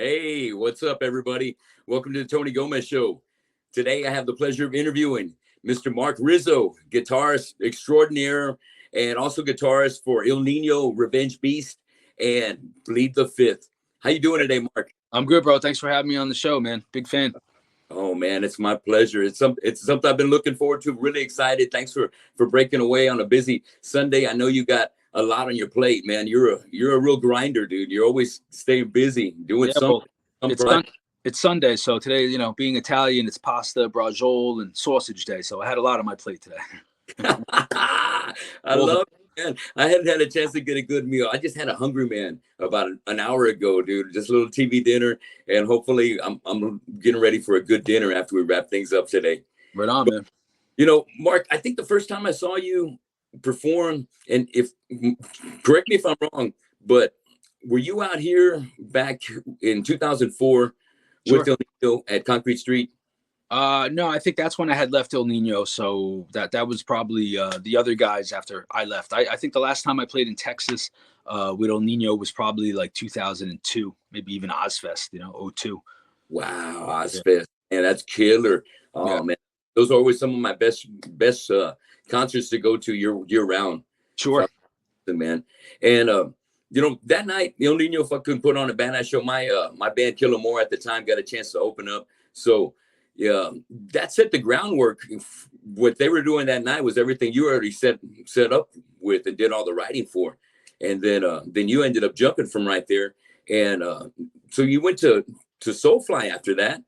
Hey, what's up, everybody? Welcome to the Tony Gomez Show. Today, I have the pleasure of interviewing Mr. Marc Rizzo, guitarist extraordinaire, and also guitarist for ILL Nino, Revenge Beast, and Bleed the Fifth. How you doing today, Mark? I'm good, bro. Thanks for having me on the show, man. Big fan. Oh man, it's my pleasure. It's something I've been looking forward to. Really excited. Thanks for breaking away on a busy Sunday. I know you got a lot on your plate, man. You're a real grinder, dude. You're always staying busy doing Yeah, well, some it's project. it's Sunday, so today, being Italian, it's pasta, braciole, and sausage day. So I had a lot on my plate today. I All the love it, man. I hadn't had a chance to get a good meal. I just had a hungry man about an hour ago, dude. Just a little TV dinner, and hopefully, I'm getting ready for a good dinner after we wrap things up today. right on, man. Mark, I think the first time I saw you perform, and if correct me if I'm wrong, but were you out here back in 2004 with Sure. El Nino at Concrete Street? No, I think that's when I had left ILL Nino. So that was probably the other guys after I left. I think the last time I played in Texas with ILL Nino was probably like 2002, maybe even Ozfest, '02. Wow, Yeah. Ozfest, man, that's killer. Yeah. Oh man, those are always some of my best concerts to go to year round. Sure. Man, and that night, El Nino fucking put on a badass show. My band Killer More at the time got a chance to open up, so yeah, that set the groundwork. What they were doing that night was everything you already set up with and did all the writing for, and then you ended up jumping from right there, and so you went to Soulfly after that.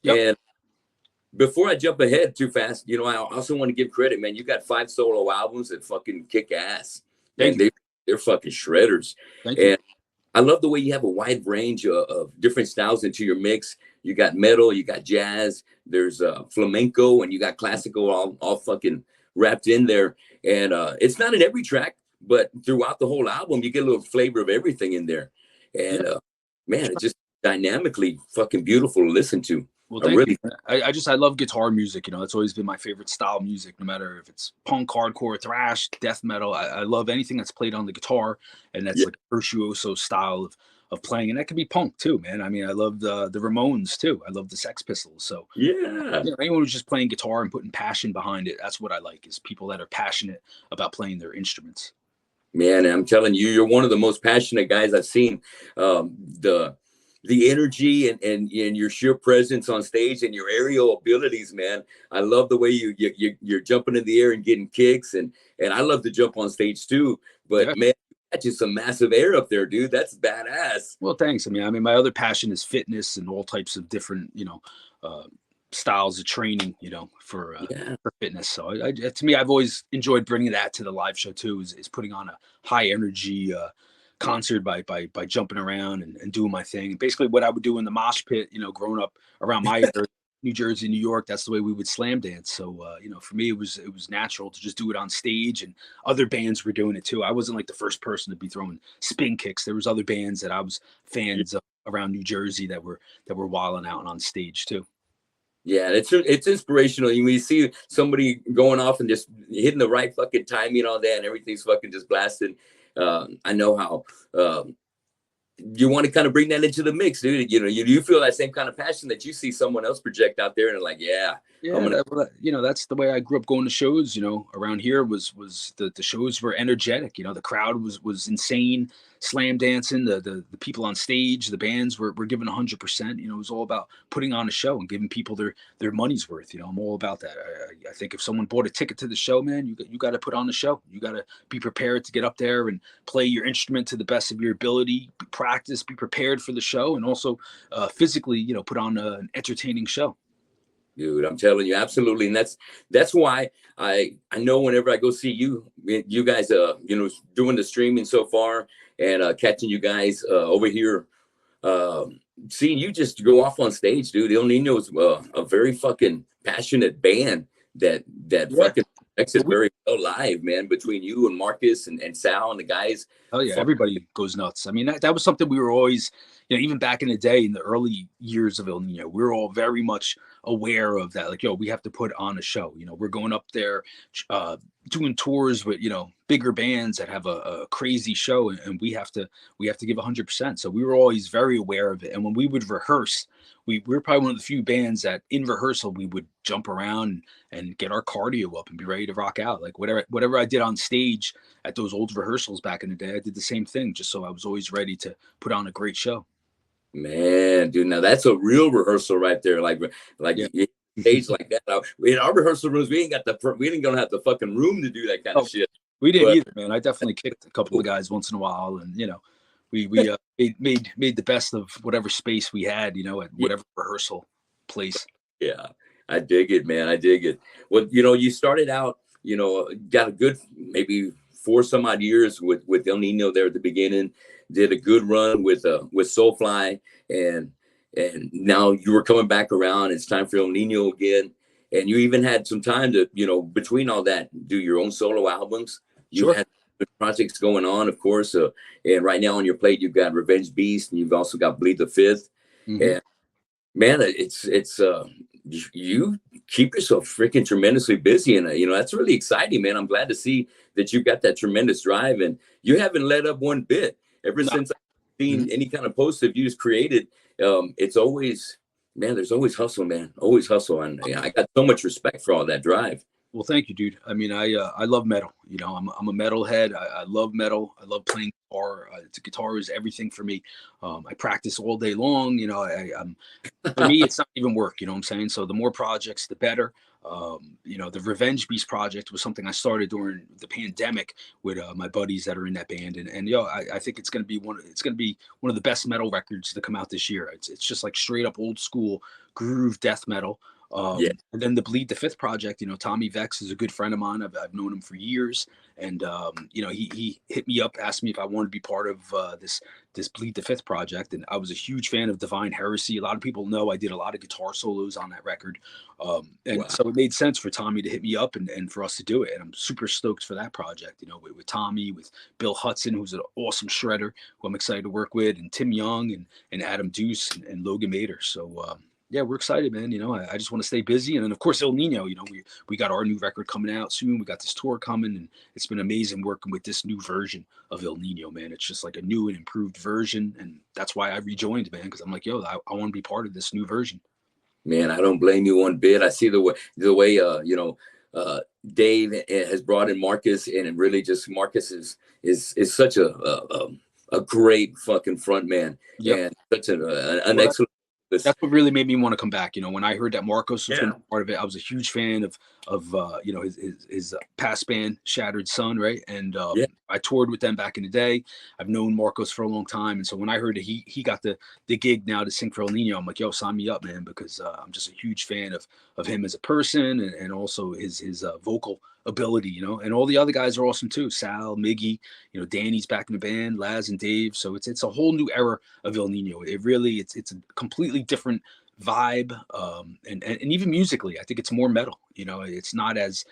Yep. And before I jump ahead too fast, I also want to give credit, man. You got 5 solo albums that fucking kick ass, Thank and you. they're fucking shredders. Thank you. And I love the way you have a wide range of different styles into your mix. You got metal, you got jazz, there's flamenco, and you got classical all fucking wrapped in there. And it's not in every track, but throughout the whole album, you get a little flavor of everything in there. And Yeah. man, it's just dynamically fucking beautiful to listen to. Well, I thank really, you. I love guitar music. It's always been my favorite style of music, no matter if it's punk, hardcore, thrash, death metal. I love anything that's played on the guitar, and that's yeah, like virtuoso style of playing. And that can be punk too, man. I mean, I love the Ramones too. I love the Sex Pistols. So yeah. anyone who's just playing guitar and putting passion behind it, that's what I like. Is people that are passionate about playing their instruments. Man, I'm telling you, you're one of the most passionate guys I've seen. The energy and your sheer presence on stage and your aerial abilities, man. I love the way you're jumping in the air and getting kicks, and I love to jump on stage too. Yeah. But man, that's just some massive air up there, dude. That's badass. Well, thanks. I mean, my other passion is fitness and all types of different, styles of training, Yeah. for fitness. So to me, I've always enjoyed bringing that to the live show too, is putting on a high energy concert by jumping around and doing my thing. Basically what I would do in the mosh pit, growing up around my area, New Jersey, New York, that's the way we would slam dance. So, for me, it was natural to just do it on stage, and other bands were doing it too. I wasn't like the first person to be throwing spin kicks. There was other bands that I was fans of around New Jersey that were wilding out on stage too. Yeah, it's inspirational. You see somebody going off and just hitting the right fucking timing on that, and everything's fucking just blasted. I know how you want to kind of bring that into the mix, dude. You feel that same kind of passion that you see someone else project out there, and like, yeah, I'm Yeah, gonna. that's the way I grew up going to shows. Around here was the shows were energetic. The crowd was insane, slam dancing. The people on stage, the bands were giving 100%. It was all about putting on a show and giving people their money's worth. I'm all about that. I think if someone bought a ticket to the show, man, you got to put on a show. You got to be prepared to get up there and play your instrument to the best of your ability. Practice, be prepared for the show, and also physically, put on an entertaining show. Dude, I'm telling you, absolutely, and that's why I know whenever I go see you guys, doing the streaming so far, and catching you guys over here, seeing you just go off on stage, dude. El Nino is a very fucking passionate band that Yeah. fucking makes it very well live, man. Between you and Marcus and Sal and the guys. Oh yeah, everybody goes nuts. I mean, that was something we were always, even back in the day, in the early years of El Nino, we were all very much aware of that. Like, yo, we have to put on a show. You know, we're going up there, doing tours with, you know, bigger bands that have a crazy show, and we have to give 100%. So we were always very aware of it. And when we would rehearse, we were probably one of the few bands that in rehearsal we would jump around and get our cardio up and be ready to rock out. Like whatever I did on stage at those old rehearsals back in the day, I did the same thing, just so I was always ready to put on a great show. Man, dude, now that's a real rehearsal right there. Like Yeah. stage like that. In our rehearsal rooms, we ain't gonna have the fucking room to do that kind Oh, of shit. we didn't But either, man. I definitely kicked a couple of guys once in a while, and you know, we made the best of whatever space we had, you know, at yeah, whatever rehearsal place. yeah, I dig it, man. I dig it. Well, you know, you started out, you know, got a good maybe 4 some odd years with El Nino there at the beginning. Did a good run with Soulfly, and now you were coming back around. It's time for El Nino again, and you even had some time to, you know, between all that, do your own solo albums. You've Sure. had projects going on, of course, and right now on your plate you've got Revenge Beast, and you've also got Bleed the Fifth. Mm-hmm. And man, it's you keep yourself freaking tremendously busy, and you know that's really exciting, man. I'm glad to see that you got that tremendous drive, and you haven't let up one bit ever No. since I've seen Mhm. any kind of post that you've created. It's always, man, there's always hustle, man, always hustle, and yeah, I got so much respect for all that drive. Well, thank you, dude. I mean, I love metal. You know, I'm a metalhead. I love metal. I love playing guitar. The guitar is everything for me. I practice all day long. You know, I'm for me, it's not even work. You know what I'm saying? So the more projects, the better. You know, the Revenge Beast project was something I started during the pandemic with my buddies that are in that band, and yo, I think it's gonna be one of the best metal records to come out this year. It's just like straight up old school groove death metal. Yeah, And then the Bleed the Fifth project, you know, Tommy Vex is a good friend of mine. I've known him for years, and you know, he hit me up, asked me if I wanted to be part of this Bleed the Fifth project, and I was a huge fan of Divine Heresy. A lot of people know I did a lot of guitar solos on that record, and wow, so it made sense for Tommy to hit me up and for us to do it. And I'm super stoked for that project. You know, with Tommy, with Bill Hudson, who's an awesome shredder, who I'm excited to work with, and Tim Young and Adam Deuce and Logan Mader. So. Yeah, we're excited, man. You know, I just want to stay busy, and then of course El Nino. You know, we got our new record coming out soon. We got this tour coming, and it's been amazing working with this new version of El Nino, man. It's just like a new and improved version, and that's why I rejoined, man, because I'm like, yo, I want to be part of this new version. man, I don't blame you one bit. I see the way you know, Dave has brought in Marcus, and it really just Marcus is such a great fucking front man, Yep. and such an Well, excellent. that's what really made me want to come back. You know, when I heard that Marcos was going Yeah, to be part of it, I was a huge fan of you know, his past band Shattered Sun, right? And yeah, I toured with them back in the day. I've known Marcos for a long time, and so when I heard that he got the gig now to sing for El Nino, I'm like, yo, sign me up, man, because I'm just a huge fan of him as a person, and also his vocal ability, you know. And all the other guys are awesome too. Sal, Miggy, you know, Danny's back in the band, Laz and Dave. So it's a whole new era of El Nino. It really it's a completely different vibe, and even musically I think it's more metal. You know, it's not as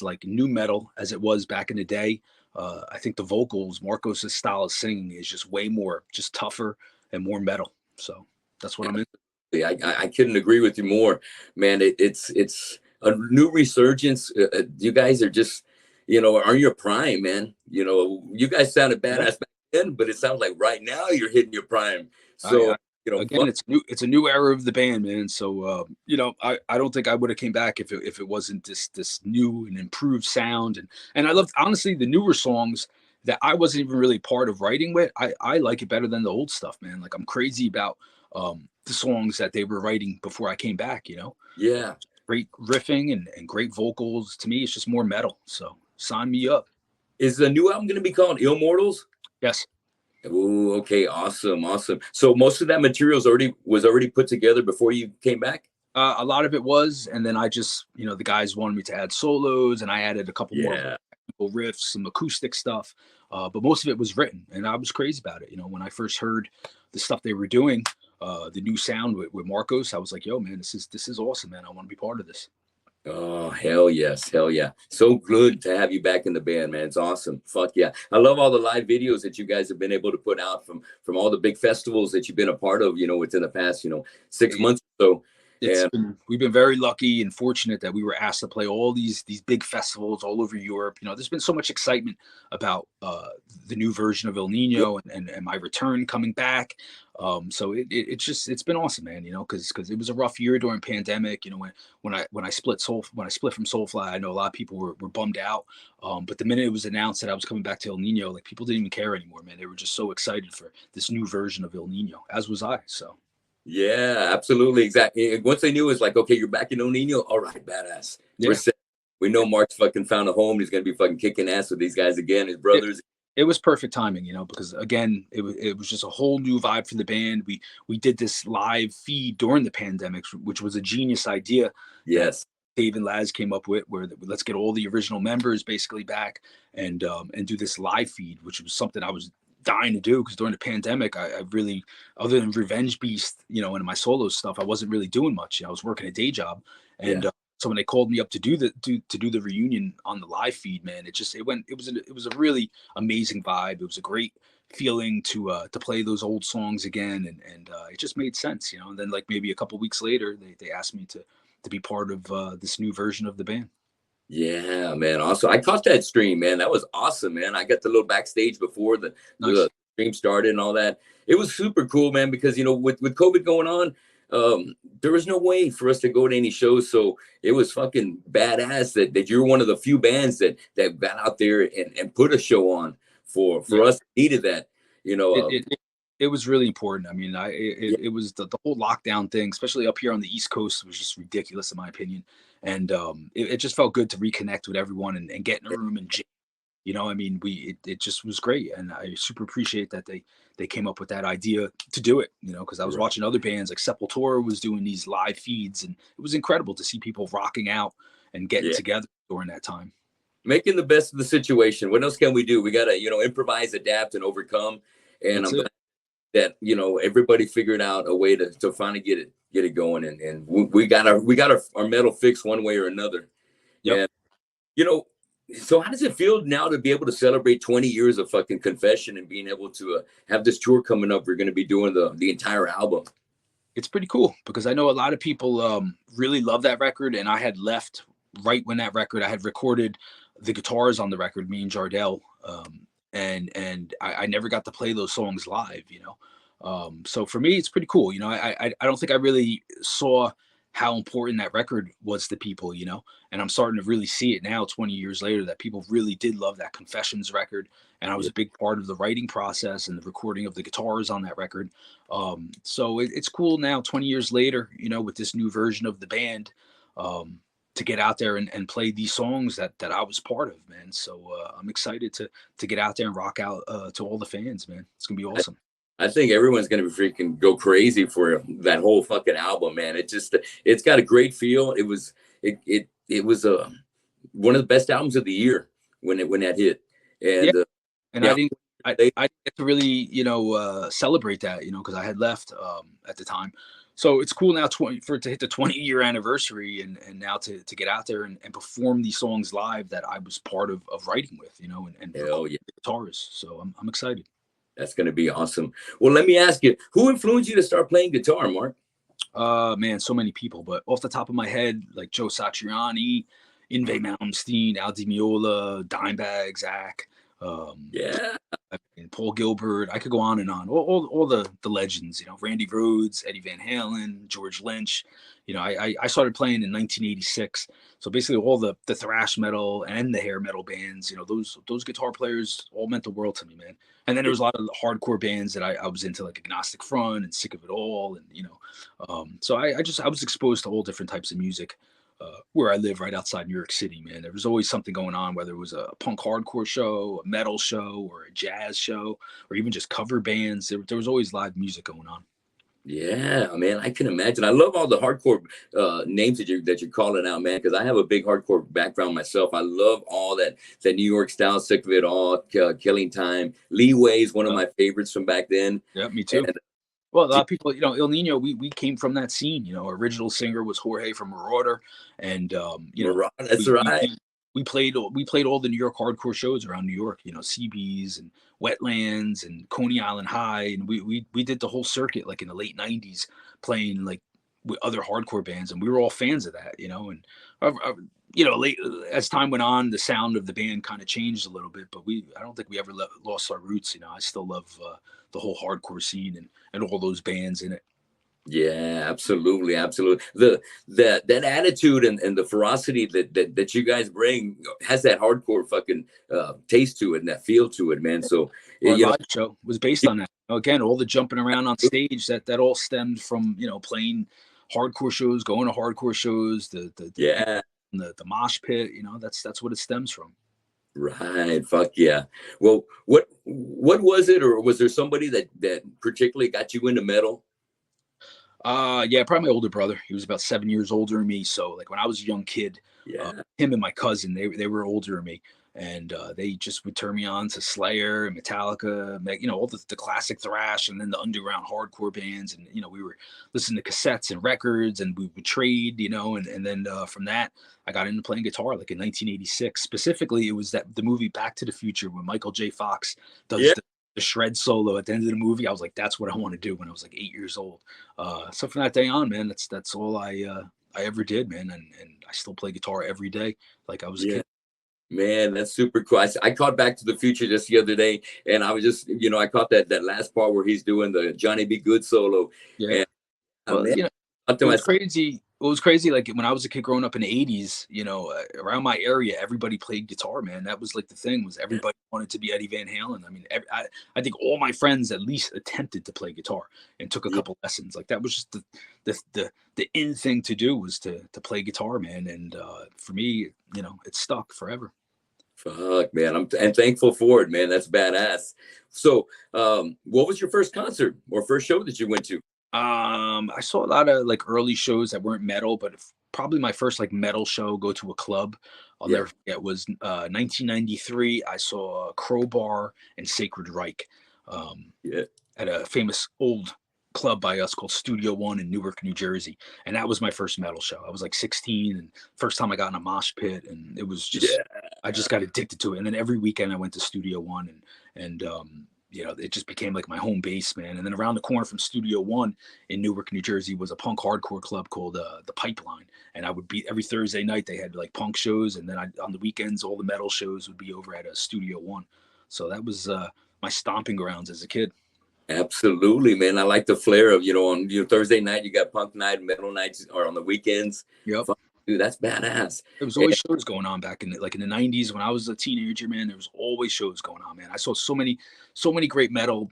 like new metal as it was back in the day. I think the vocals, Marcos' style of singing is just way more just tougher and more metal. So that's what I'm in. I couldn't agree with you more, man. It's a new resurgence. You guys are just, you know, are your prime, man. You know, you guys sounded Yeah. badass back then, but it sounds like right now you're hitting your prime. I So, you know, again, it's a new era of the band, man. So you know, I don't think I would have came back if it wasn't this new and improved sound, and I loved honestly the newer songs that I wasn't even really part of writing with. I like it better than the old stuff, man. Like I'm crazy about the songs that they were writing before I came back. You know, yeah. great riffing and great vocals. To me, it's just more metal. So sign me up. Is the new album going to be called Immortals? Yes. Oh, okay, awesome, awesome. So most of that material was already put together before you came back. A lot of it was, and then I just, you know, the guys wanted me to add solos, and I added a couple more Yeah. riffs, some acoustic stuff. But most of it was written, and I was crazy about it. You know, when I first heard the stuff they were doing, the new sound with Marcos, I was like, "Yo, man, this is awesome, man. I want to be part of this." Oh, hell yes. Hell yeah. So good to have you back in the band, man. It's awesome. Fuck yeah. I love all the live videos that you guys have been able to put out from all the big festivals that you've been a part of, you know, within the past, you know, 6 months or so. We've been very lucky and fortunate that we were asked to play all these big festivals all over Europe. You know, there's been so much excitement about the new version of El Yeah, Nino and my return coming back. So it's been awesome, man. You know, because it was a rough year during pandemic. You know, when I split from Soulfly, I know a lot of people were bummed out. But the minute it was announced that I was coming back to El Nino, like people didn't even care anymore, man. They were just so excited for this new version of El Nino, as was I. So. yeah, absolutely, exactly. And once they knew, it's like, okay, you're back in El Nino. All right, badass. We're Yeah. set. We know Mark's fucking found a home. He's gonna be fucking kicking ass with these guys again, his It, brothers. it was perfect timing, you know, because again, it was just a whole new vibe for the band. We did this live feed during the pandemic, which was a genius idea that Yes. Dave and Laz came up with, where let's get all the original members basically back and do this live feed, which was something I was dying to do because during the pandemic, I really, other than Revenge Beast, you know, and my solo stuff, I wasn't really doing much. You know, I was working a day job, and Yeah. so when they called me up to do the reunion on the live feed, man, it was a really amazing vibe. It was a great feeling to play those old songs again, and it just made sense, you know. And then like maybe a couple weeks later, they asked me to be part of this new version of the band. Yeah, man. Also, I caught that stream, man. That was awesome, man. I got the little backstage before the Nice. stream started and all that. It was super cool, man, because you know, with COVID going on, there was no way for us to go to any shows. So it was fucking badass that you're one of the few bands that got out there and put a show on for Yeah. us that needed that. You know, It was really important. I mean, yeah, it was the whole lockdown thing, especially up here on the East Coast, was just ridiculous in my opinion. And it just felt good to reconnect with everyone and get in a room and jam. You know, I mean, it just was great, and I super appreciate that they came up with that idea to do it. You know, because I was right, watching other bands like Sepultura was doing these live feeds, and it was incredible to see people rocking out and getting yeah. together during that time. Making the best of the situation. What else can we do? We gotta, you know, improvise, adapt, and overcome. And That's I'm it. glad that you know everybody figured out a way to finally get it going, and we got our metal fixed one way or another. Yep. And you know, so how does it feel now to be able to celebrate 20 years of fucking Confession and being able to have this tour coming up? We're going to be doing the entire album. It's pretty cool because I know a lot of people really love that record, and I had left right when that record. I had recorded the guitars on the record, me and Jardel, and I never got to play those songs live. You know, so for me, it's pretty cool. You know, I don't think I really saw how important that record was to people. You know, and I'm starting to really see it now, 20 years later, that people really did love that Confessions record, and I was Yeah. a big part of the writing process and the recording of the guitars on that record. So it's cool now, 20 years later, you know, with this new version of the band, um, to get out there and play these songs that I was part of, man. So I'm excited to get out there and rock out to all the fans, man. It's gonna be I, awesome. I think everyone's going to be freaking go crazy for that whole fucking album, man. It's got a great feel. It was one of the best albums of the year when that hit. Yeah, And and yeah, I didn't get to really, you know, celebrate that, you know, because I had left at the time. So it's cool now, 20 for it to hit the 20-year anniversary, and now to get out there and perform these songs live that I was part of writing with, you know, and hell recording yeah. the guitars. So I'm excited. That's going to be awesome. Well, let me ask you, who influenced you to start playing guitar, Mark? Man, so many people, but off the top of my head, like Joe Satriani, Inve Malmsteen, Al Di Meola, Dimebag, Zach, um, Yeah. and Paul Gilbert. I could go on and on. All the legends, you know, Randy Rhoads, Eddie Van Halen, George Lynch. You know, I started playing in 1986. So basically all the thrash metal and the hair metal bands, you know, those guitar players all meant the world to me, man. And then there was a lot of hardcore bands that I was into, like Agnostic Front and Sick of It All, and you know, so I was exposed to all different types of music. Where I live, right outside New York City, man, there was always something going on, whether it was a punk hardcore show, a metal show, or a jazz show, or even just cover bands. There was always live music going on. Yeah, man, I can imagine. I love all the hardcore names that you're calling out, man, because I have a big hardcore background myself. I love all that New York style, Sick of It All, Killing Time. Leeway is one of Yep, my favorites from back then. yep, me too. And Well, a lot of people, you know, El Nino, we came from that scene. You know, original singer was Jorge from Marauder, and you know, Murat, that's we we right. we we played all the New York hardcore shows around New York. You know, CB's and Wetlands and Coney Island High, and we did the whole circuit like in the late '90s, playing like with other hardcore bands, and we were all fans of that, and late as time went on, the sound of the band kind of changed a little bit, but I don't think we ever lost our roots. I still love the whole hardcore scene and all those bands in it. Yeah, absolutely, absolutely. That attitude and the ferocity that you guys bring has that hardcore fucking taste to it and that feel to it, man. So Our you know, live show was based on that. Again, all the jumping around on stage, that all stemmed from playing hardcore shows, going to hardcore shows, yeah, the mosh pit. That's what it stems from. right. Fuck yeah. Well, what was it, or was there somebody that particularly got you into metal? Yeah, probably my older brother. He was about 7 years older than me. So like when I was a young kid, Yeah, him and my cousin, they were older than me, and they just would turn me on to Slayer and Metallica, all the classic thrash, and then the underground hardcore bands, and we were listening to cassettes and records, and we would trade, and then from that I got into playing guitar like in 1986. Specifically, it was the movie Back to the Future when Michael J. Fox does yeah. the shred solo at the end of the movie. I was like, that's what I want to do when I was like 8 years old. So from that day on, man, that's all I ever did, man, and I still play guitar every day like I was a Yeah. kid. Man, that's super cool. I caught Back to the Future just the other day, and I was just, I caught that last part where he's doing the Johnny B. Good solo, Yeah. and Well, man, I thought it to was myself, crazy. It was crazy. Like when I was a kid growing up in the '80s, around my area, everybody played guitar. Man, that was like the thing. Was everybody wanted to be Eddie Van Halen? I mean, I think all my friends at least attempted to play guitar and took a yeah, couple lessons. Like that was just the in thing to do was to play guitar, man. And for me, it stuck forever. fuck, man, I'm thankful for it, man. That's badass. So, what was your first concert or first show that you went to? I saw a lot of like early shows that weren't metal, but probably my first like metal show go to a club I'll Yeah, never forget was 1993. I saw Crowbar and Sacred Reich um, yeah, at a famous old club by us called Studio One in Newark, New Jersey, and that was my first metal show. I was like 16, and first time I got in a mosh pit, and it was just yeah. I just got addicted to it. And then every weekend I went to Studio One, and it just became like my home base, man. And then around the corner from Studio One in Newark, New Jersey, was a punk hardcore club called the Pipeline. And I would be every Thursday night. They had like punk shows, and then on the weekends, all the metal shows would be over at a Studio One. So that was my stomping grounds as a kid. Absolutely, man. I like the flair of, on Thursday night you got punk night, metal nights, or on the weekends. Yep. Fuck, dude, that's badass. There was And, always shows going on back in the '90s when I was a teenager, man. There was always shows going on, man. I saw so many great metal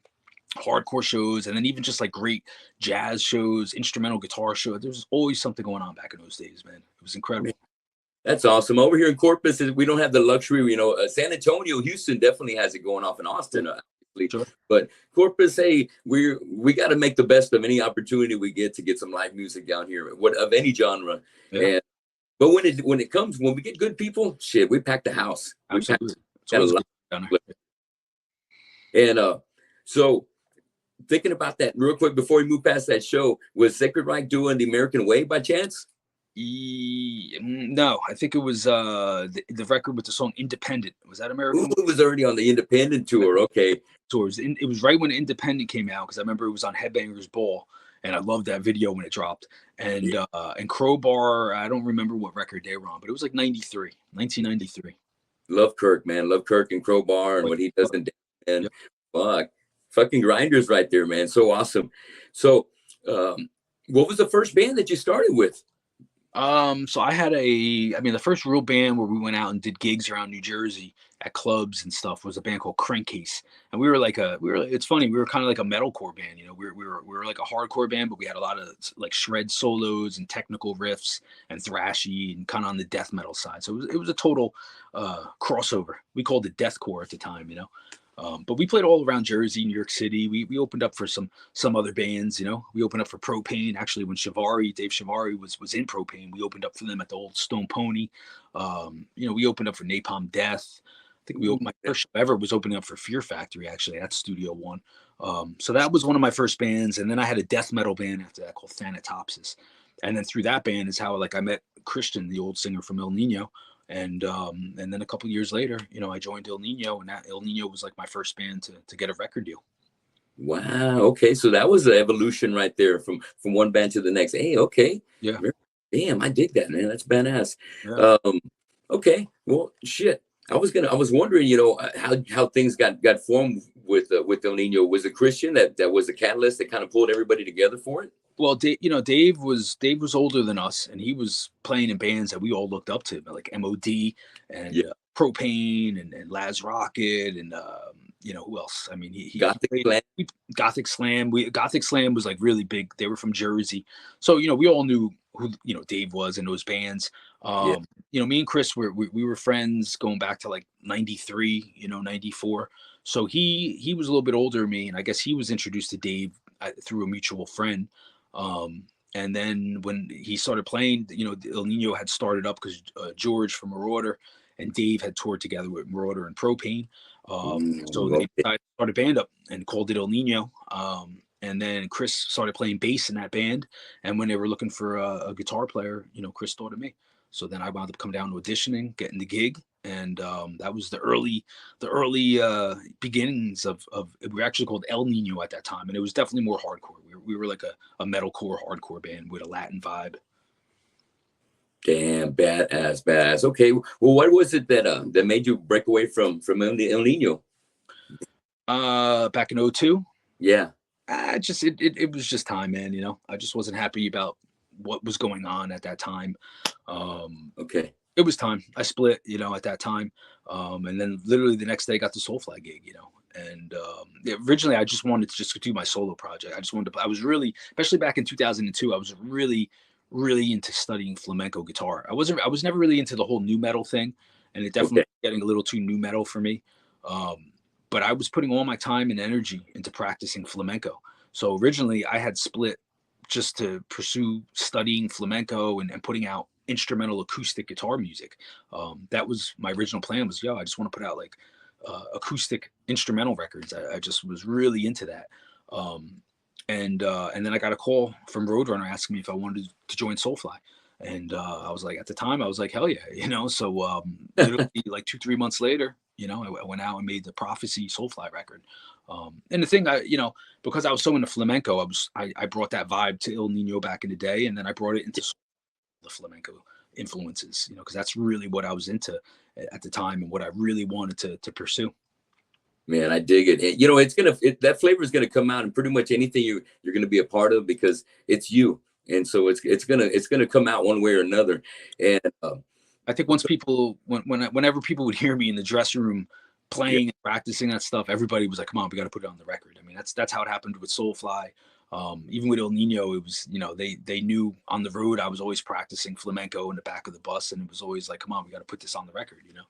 hardcore shows, and then even just like great jazz shows, instrumental guitar shows. There was always something going on back in those days, man. It was incredible. man, that's awesome. Over here in Corpus, we don't have the luxury. San Antonio, Houston definitely has it going off in Yeah, Austin, obviously. sure. But Corpus, hey, we got to make the best of any opportunity we get to get some live music down here, of any genre. Yeah, And but when we get good people, shit, we pack the house. We pack absolutely. It's got a always lot. good down there. And so thinking about that real quick before we move past that show, was Sacred Reich doing the American Way by chance? No, I think it was the record with the song "Independent." Was that Ooh, American it was already on the independent tour. Okay. Tours? It was right when Independent came out because I remember it was on Headbangers Ball, and I loved that video when it dropped. And Crowbar, I don't remember what record they were on, but it was like 1993. Love Kirk, man. Love Kirk and Crowbar and Like, what he does and yep. fuck. Fucking grinders right there, man. So awesome. So what was the first band that you started with? So the first real band where we went out and did gigs around New Jersey at clubs and stuff was a band called Crankcase. And it's funny, we were kind of like a metalcore band, we were like a hardcore band, but we had a lot of like shred solos and technical riffs and thrashy and kind of on the death metal side. So it was a total crossover. We called it deathcore at the time. But we played all around Jersey, New York City. We opened up for some other bands. We opened up for Propane. Actually, when Dave Shivari was in Propane, we opened up for them at the old Stone Pony. We opened up for Napalm Death. I think my first show ever was opening up for Fear Factory. Actually, at Studio One. So that was one of my first bands, and then I had a death metal band after that called Thanatopsis. And then through that band is how I met Christian, the old singer from ILL Nino. And then a couple years later, I joined ILL Nino, and that ILL Nino was like my first band to get a record deal. Wow. Okay. So that was the evolution right there from one band to the next. Hey, okay. Yeah, Damn, I dig that, man. That's badass. yeah. Um, okay. Well, shit. I was wondering, how things got formed with El Nino. Was it Christian that was the catalyst that kind of pulled everybody together for it? Well, Dave was older than us, and he was playing in bands that we all looked up to, like MOD Yeah. and Propane and Laz Rocket and who else? I mean, he Gothic played Slam. Gothic Slam. Gothic Slam was like really big. They were from Jersey, so we all knew who Dave was in those bands. Yeah. Me and Chris we were friends going back to like '93, '94. So he was a little bit older than me, and I guess he was introduced to Dave through a mutual friend. Um, and then when he started playing, El Nino had started up because George from Marauder and Dave had toured together with Marauder and Propane. So they Okay. decided to start a band up and called it El Nino. And then Chris started playing bass in that band. And when they were looking for a guitar player, Chris thought of me. So then I wound up coming down to auditioning, getting the gig, and that was the early beginnings of we were actually called El Nino at that time, and it was definitely more hardcore. We were like a metalcore hardcore band with a Latin vibe. Damn, badass. Okay. Well, what was it that made you break away from El Nino? Back in '02, Yeah. it was just time, man. I just wasn't happy about what was going on at that time. Um, Okay. it was time. I split, at that time. And then literally the next day I got the Soulfly gig, and yeah, originally I just wanted to just do my solo project. I just wanted to, I was really, especially back in 2002, I was really, really into studying flamenco guitar. I was never really into the whole new metal thing, and it definitely Okay. was getting a little too new metal for me. But I was putting all my time and energy into practicing flamenco. So originally I had split just to pursue studying flamenco and putting out instrumental acoustic guitar music. That was my original plan. Was I just want to put out like acoustic instrumental records. I just was really into that. And then I got a call from Roadrunner asking me if I wanted to join Soulfly. And I was like, at the time, I was like, hell yeah. So literally like 2-3 months later, I went out and made the Prophecy Soulfly record. And the thing because I was so into flamenco, I brought that vibe to Il Nino back in the day, and then I brought it into the flamenco influences, because that's really what I was into at the time and what I really wanted to pursue. Man, I dig it. That flavor is gonna come out in pretty much anything you're gonna be a part of because it's you, and so it's gonna come out one way or another. And I think once people, whenever people would hear me in the dressing room yeah, playing and practicing that stuff, everybody was like, "Come on, we got to put it on the record." I mean, that's how it happened with Soulfly. Even with El Nino, it was they knew on the road I was always practicing flamenco in the back of the bus, and it was always like, "Come on, we got to put this on the record." So,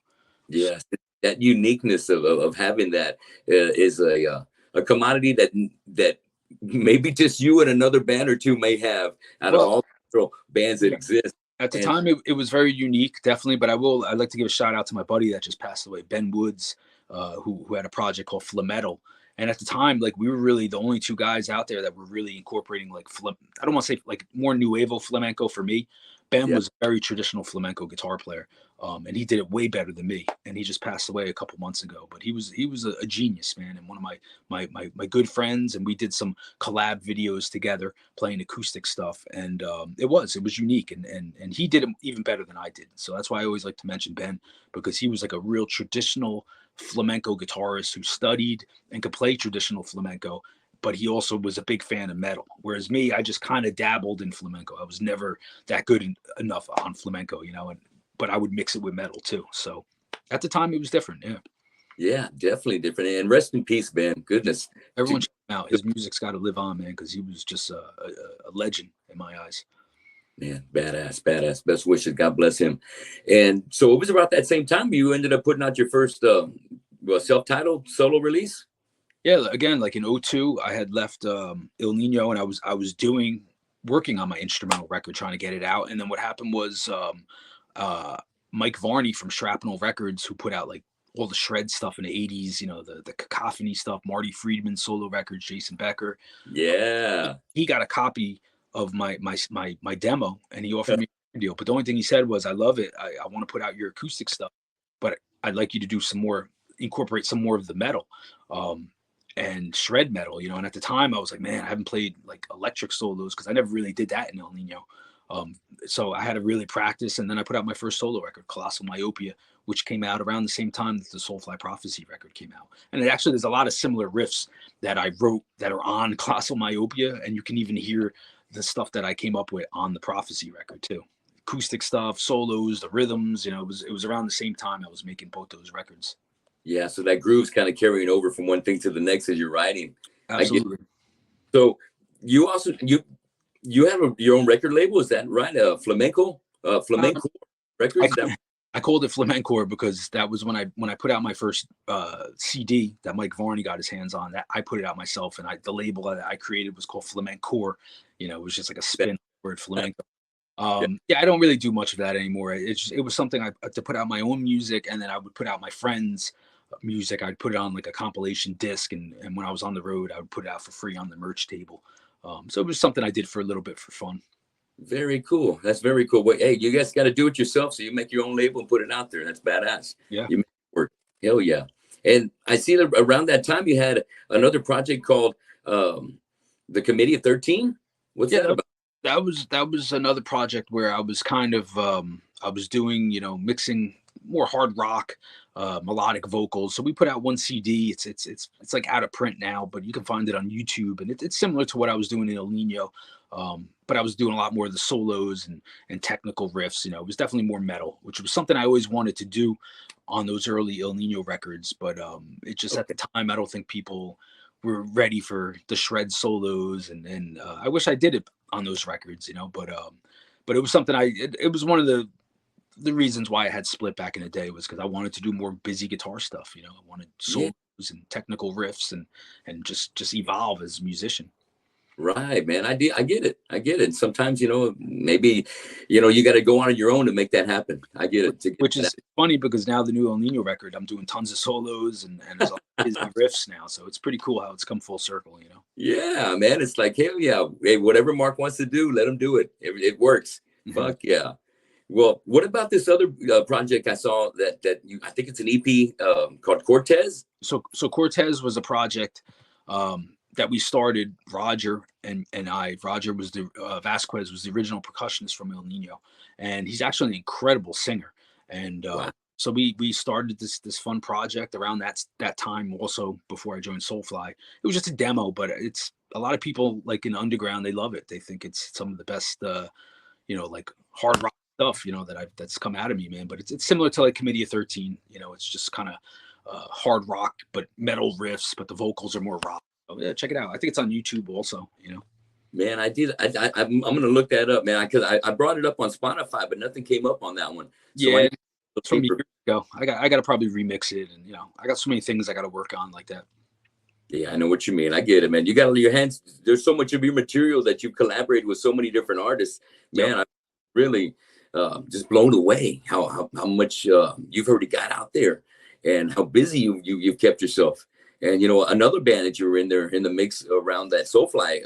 yes, that uniqueness of having that is a commodity that maybe just you and another band or two may have out of well, all the bands that yeah. exist. At the And time, it was very unique, definitely. But I'd like to give a shout out to my buddy that just passed away, Ben Woods, who had a project called Flametal. And at the time, like we were really the only two guys out there that were really incorporating like I don't want to say like more nuevo flamenco for me. Ben yeah, was a very traditional flamenco guitar player, and he did it way better than me. And he just passed away a couple months ago. But he was a genius, man, and one of my good friends. And we did some collab videos together playing acoustic stuff, and it was unique, and he did it even better than I did. So that's why I always like to mention Ben, because he was like a real traditional flamenco guitarist who studied and could play traditional flamenco, but he also was a big fan of metal. Whereas me, I just kind of dabbled in flamenco. I was never that good enough on flamenco, but I would mix it with metal too. So at the time, it was different. Yeah. yeah, definitely different. And rest in peace, man. Goodness. Everyone check him out. His music's got to live on, man, because he was just a legend in my eyes. Man, badass. Best wishes. God bless him. And so it was about that same time you ended up putting out your first self-titled solo release. Yeah, again, like in '02, I had left Il Nino, and I was working on my instrumental record, trying to get it out. And then what happened was uh, Mike Varney from Shrapnel Records, who put out like all the shred stuff in the '80s, the cacophony stuff, Marty Friedman solo records, Jason Becker. Yeah. He got a copy of my demo, and he offered me a deal. But the only thing he said was, "I love it. I want to put out your acoustic stuff, but I'd like you to do incorporate some more of the metal." Um, and shred metal, you know. And at the time I was like, man, I haven't played like electric solos because I never really did that in El Nino. Um, so I had to really practice. And then I put out my first solo record, Colossal Myopia, which came out around the same time that the Soulfly Prophecy record came out. And it actually, there's a lot of similar riffs that I wrote that are on Colossal Myopia. And you can even hear the stuff that I came up with on the Prophecy record too. Acoustic stuff, solos, the rhythms, you know, it was around the same time I was making both those records. Yeah, so that groove's kind of carrying over from one thing to the next as you're writing. Absolutely. So you also you have your own record label, is that right? Flamenco Records. I called it Flamenco because that was when I put out my first CD that Mike Varney got his hands on. That I put it out myself, and the label that I created was called Flamenco. You know, it was just like a spin word, flamenco. Yeah, I don't really do much of that anymore. It was something to put out my own music, and then I would put out my friends' music. I'd put it on like a compilation disc, and when I was on the road, I would put it out for free on the merch table. So it was something I did for a little bit for fun. Very cool. That's very cool. Well, hey, you guys got to do it yourself. So you make your own label and put it out there. That's badass. Yeah. You make it work. Hell yeah. And I see that around that time you had another project called the Committee of 13. What's that about? That was another project where I was kind of I was doing, you know, mixing more hard rock, melodic vocals. So we put out one CD. It's like out of print now, but you can find it on YouTube, and it's similar to what I was doing in El Nino. But I was doing a lot more of the solos and technical riffs. You know, it was definitely more metal, which was something I always wanted to do on those early El Nino records. But it just at the time, I don't think people were ready for the shred solos, and I wish I did it on those records, you know. But it was something it was one of the reasons why I had split back in the day was because I wanted to do more busy guitar stuff. You know, I wanted solos and technical riffs and just evolve as a musician. Right, man. I get it. I get it. Sometimes, you know, maybe, you know, you got to go on your own to make that happen. I get it. Which is funny because now the new El Nino record, I'm doing tons of solos and there's all these riffs now. So it's pretty cool how it's come full circle, you know? Yeah, man. It's like, hell yeah. Hey, whatever Mark wants to do, let him do it. It works. Mm-hmm. Fuck yeah. Well, what about this other project I saw that you, I think it's an EP called Cortez. So Cortez was a project that we started. Roger and I. Roger was the Vasquez was the original percussionist from El Nino, and he's actually an incredible singer. And wow. So we started this fun project around that time. Also, before I joined Soulfly, it was just a demo, but it's a lot of people like in underground. They love it. They think it's some of the best, you know, like hard rock stuff, you know, that's come out of me, man. But it's similar to like Committee of 13. You know, it's just kind of hard rock, but metal riffs, but the vocals are more rock. So, yeah, check it out. I think it's on YouTube also, you know. Man, I'm going to look that up, man, because I brought it up on Spotify, but nothing came up on that one. So yeah, it's from years ago. I got to probably remix it, and you know, I got so many things I got to work on like that. Yeah, I know what you mean. I get it, man. You got your hands. There's so much of your material that you've collaborated with so many different artists, man. Yep. I'm really just blown away how much you've already got out there, and how busy you've kept yourself. And you know, another band that you were in there in the mix around that Soulfly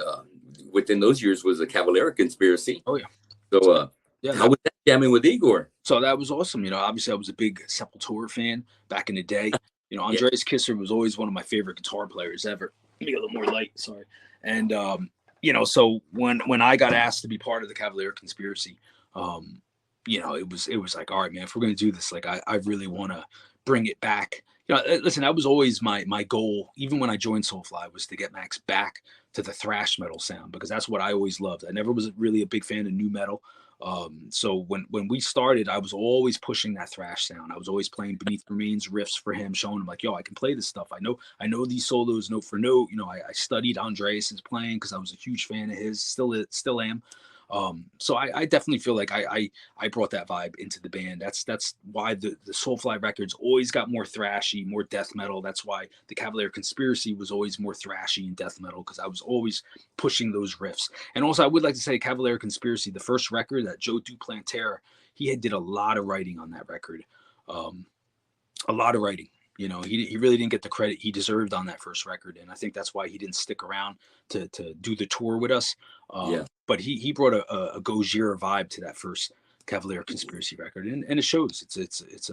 within those years was the Cavalera Conspiracy. Oh yeah. So yeah, how was that jamming with Igor? So that was awesome. You know, obviously I was a big Sepultura fan back in the day. You know, Andreas Kisser was always one of my favorite guitar players ever. Let me get a little more light, sorry. And you know, so when I got asked to be part of the Cavalera Conspiracy, you know, it was like, all right, man, if we're gonna do this, like I really want to bring it back. You know, listen, that was always my goal, even when I joined Soulfly, was to get Max back to the thrash metal sound, because that's what I always loved. I never was really a big fan of nu metal. So when we started, I was always pushing that thrash sound. I was always playing Beneath Remains riffs for him, showing him like, yo, I can play this stuff. I know these solos note for note. You know, I studied Andreas's playing because I was a huge fan of his, still am. So I definitely feel like I brought that vibe into the band. That's why the Soulfly records always got more thrashy, more death metal. That's why the Cavalera Conspiracy was always more thrashy and death metal, because I was always pushing those riffs. And also I would like to say Cavalera Conspiracy, the first record that Joe Duplantier, he did a lot of writing on that record. A lot of writing. You know, he really didn't get the credit he deserved on that first record, and I think that's why he didn't stick around to do the tour with us. But he brought a Gojira vibe to that first Cavalera Conspiracy record, and it shows. It's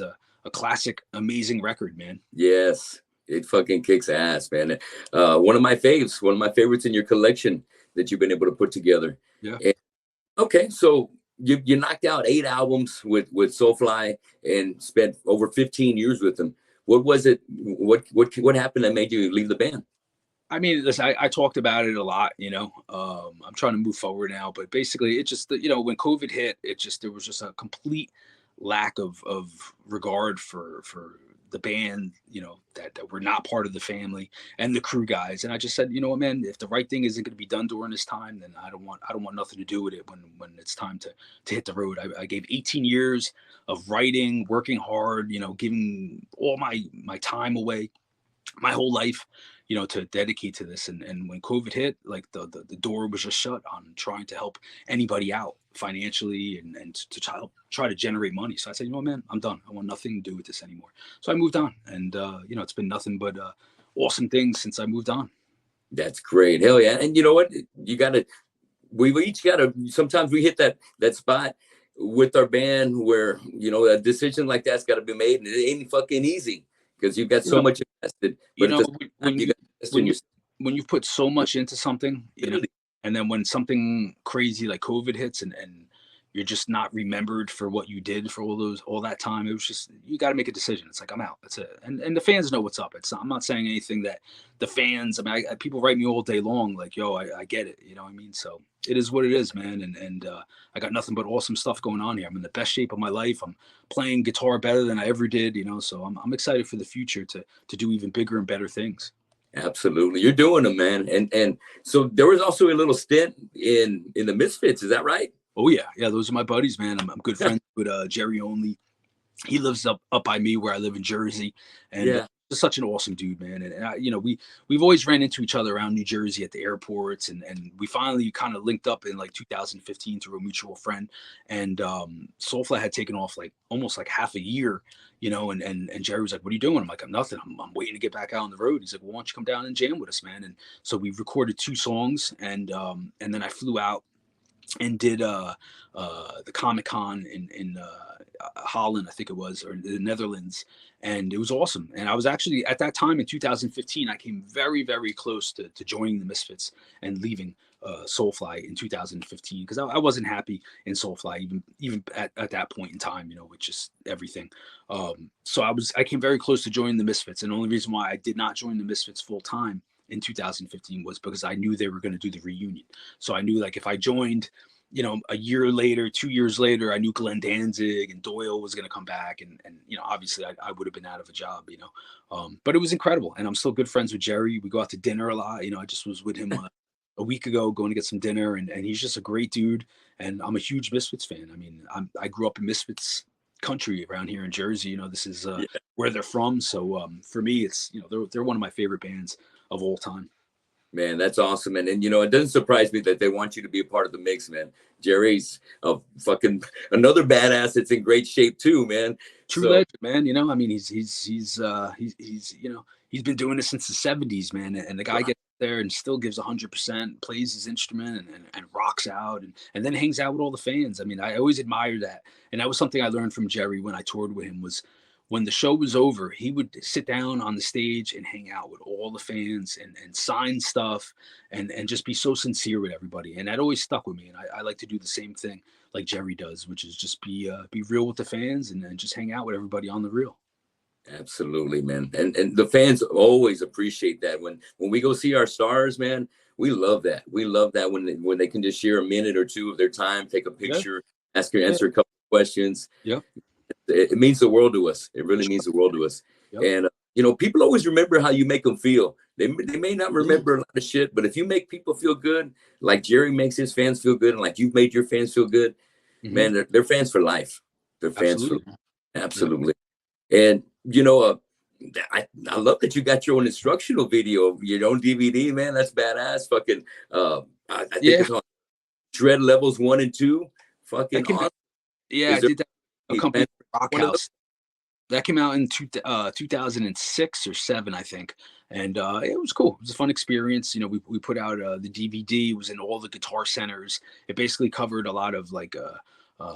a classic, amazing record, man. Yes, It fucking kicks ass, man. One of my favorites in your collection that you've been able to put together. Yeah. And, okay, so you knocked out 8 albums with Soulfly and spent over 15 years with them. What was it? What happened that made you leave the band? I mean, listen, I talked about it a lot, I'm trying to move forward now, but basically it just, when COVID hit, there was just a complete lack of regard for the band, that we're not part of the family and the crew guys. And I just said, you know what, man, if the right thing isn't going to be done during this time, then I don't want nothing to do with it when it's time to hit the road. I gave 18 years of writing, working hard, giving all my time away, my whole life, to dedicate to this. And when COVID hit, like the door was just shut on trying to help anybody out financially and to try to generate money. So I said, you know what, man, I'm done. I want nothing to do with this anymore. So I moved on, and it's been nothing but awesome things since I moved on. That's great. Hell yeah. And you know what? We've each gotta, sometimes we hit that spot with our band where, a decision like that's got to be made, and it ain't fucking easy because you've got so much invested. But when you put so much into something, and then when something crazy like COVID hits and you're just not remembered for what you did for all that time, it was just, you got to make a decision. It's like, I'm out. That's it. And the fans know what's up. I'm not saying anything that the fans, people write me all day long, like, yo, I get it. You know what I mean? So it is what it is, man. And I got nothing but awesome stuff going on here. I'm in the best shape of my life. I'm playing guitar better than I ever did, so I'm excited for the future to do even bigger and better things. Absolutely. You're doing them, man. And so there was also a little stint in the Misfits. Is that right? Oh yeah. Those are my buddies, man. I'm good friends with Jerry Only. He lives up by me where I live in Jersey, and just such an awesome dude, man. And we've always ran into each other around New Jersey at the airports, and we finally kind of linked up in like 2015 through a mutual friend. And Soulfly had taken off like almost like half a year, and Jerry was like, "What are you doing?" I'm like, "I'm nothing. I'm waiting to get back out on the road." He's like, "Well, why don't you come down and jam with us, man?" And so we recorded 2 songs, and then I flew out and did the Comic-Con in Holland, I think it was, or the Netherlands, and it was awesome. And I was actually at that time in 2015, I came very, very close to joining the Misfits and leaving Soulfly in 2015 because I wasn't happy in Soulfly even at that point in time, with just everything. So I came very close to joining the Misfits, and the only reason why I did not join the Misfits full time in 2015 was because I knew they were going to do the reunion. So I knew, like, if I joined, a year later, 2 years later, I knew Glenn Danzig and Doyle was going to come back, and obviously I would have been out of a job, but it was incredible, and I'm still good friends with Jerry. We go out to dinner a lot. I just was with him a week ago going to get some dinner, and he's just a great dude, and I'm a huge Misfits fan. I mean, I grew up in Misfits country around here in Jersey. This is where they're from. So for me, it's, they're one of my favorite bands of all time. Man, that's awesome. And it doesn't surprise me that they want you to be a part of the mix, man. Jerry's a fucking another badass that's in great shape too, man. True legend, man. I mean, he's he's been doing this since the 70s, man. And the guy gets there and still gives 100%, plays his instrument and rocks out and then hangs out with all the fans. I mean, I always admire that. And that was something I learned from Jerry when I toured with him, was when the show was over, he would sit down on the stage and hang out with all the fans and sign stuff and just be so sincere with everybody. And that always stuck with me. And I like to do the same thing like Jerry does, which is just be real with the fans and just hang out with everybody on the real. Absolutely, man. And the fans always appreciate that. When we go see our stars, man, we love that. We love that when they can just share a minute or two of their time, take a picture, answer a couple of questions. Yeah. It means the world to us. It really means the world to us. Yep. And people always remember how you make them feel. They may not remember a lot of shit, but if you make people feel good, like Jerry makes his fans feel good, and like you've made your fans feel good, man, they're fans for life. They're fans for life. Absolutely. Yep. And I love that you got your own instructional video, your own DVD, man. That's badass. Fucking I think it's on Shred Levels 1 and 2. Fucking awesome. I did that. A company, Rock House, that came out in 2006 or 7, I think, and it was cool. It was a fun experience. We put out the DVD. It was in all the Guitar Centers. It basically covered a lot of like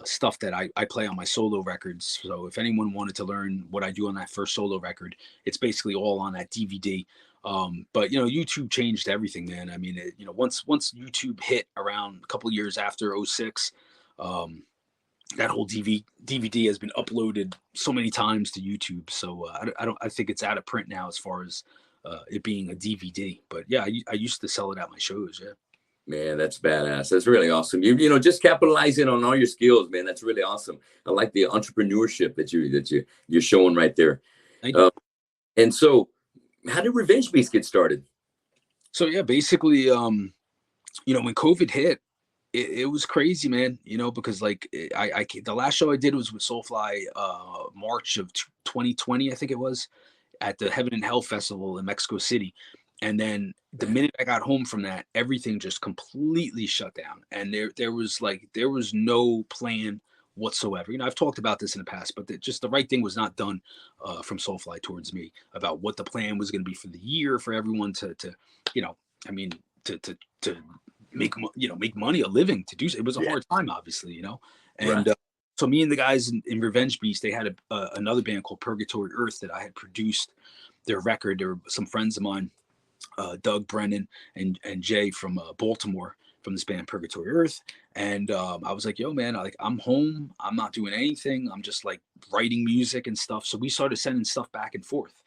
stuff that I play on my solo records. So if anyone wanted to learn what I do on that first solo record, it's basically all on that DVD. But YouTube changed everything, man. I mean, once YouTube hit around a couple years after '06, that whole DVD has been uploaded so many times to YouTube. So I think it's out of print now as far as it being a DVD. But yeah, I used to sell it at my shows. Yeah. Man, that's badass. That's really awesome. Just capitalizing on all your skills, man. That's really awesome. I like the entrepreneurship that you're showing right there. Thank you. And so, how did Revenge Beast get started? So yeah, basically, when COVID hit, it was crazy, man. Because like the last show I did was with Soulfly, March of 2020, I think it was, at the Heaven and Hell Festival in Mexico City. And then the minute I got home from that, everything just completely shut down. And there was no plan whatsoever. I've talked about this in the past, but just the right thing was not done from Soulfly towards me about what the plan was going to be for the year for everyone to make money, a living, to do so. It was a hard time, obviously, and right. So me and the guys in Revenge Beast, they had another band called Purgatory Earth that I had produced their record. There were some friends of mine, Doug Brennan and Jay from Baltimore, from this band Purgatory Earth. And I was like, yo, man, I'm home. I'm not doing anything. I'm just like writing music and stuff. So we started sending stuff back and forth.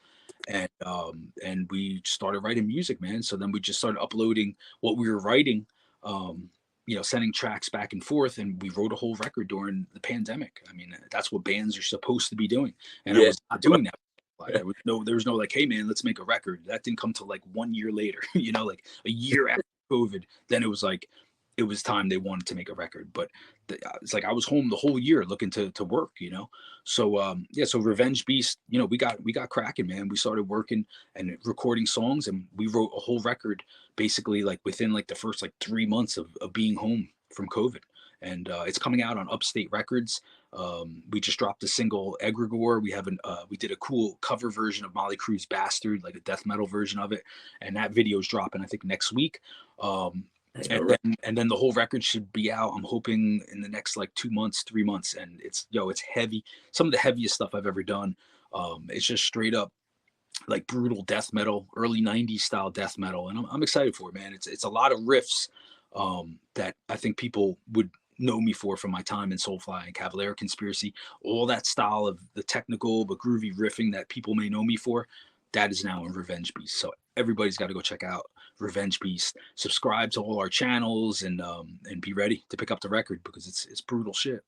And we started writing music, man. So then we just started uploading what we were writing, sending tracks back and forth. And we wrote a whole record during the pandemic. I mean, that's what bands are supposed to be doing. And I was not doing that. There was no like, hey man, let's make a record. That didn't come till like 1 year later, like a year after COVID. Then it was like, it was time they wanted to make a record. But it's like I was home the whole year looking to work, So so Revenge Beast, we got cracking, man. We started working and recording songs, and we wrote a whole record basically like within like the first like 3 months of being home from COVID. And it's coming out on Upstate Records. We just dropped a single, Egregore. We did a cool cover version of Molly Crew's Bastard, like a death metal version of it, and that video is dropping I think next week. And then the whole record should be out, I'm hoping, in the next like 2 months, 3 months. And it's heavy, some of the heaviest stuff I've ever done. It's just straight up like brutal death metal, early 90s style death metal, and I'm excited for it, man. It's a lot of riffs that I think people would know me for from my time in Soulfly and Cavalier Conspiracy. All that style of the technical but groovy riffing that people may know me for, that is now in Revenge Beast. So everybody's got to go check out Revenge Beast, subscribe to all our channels, and be ready to pick up the record, because it's brutal shit.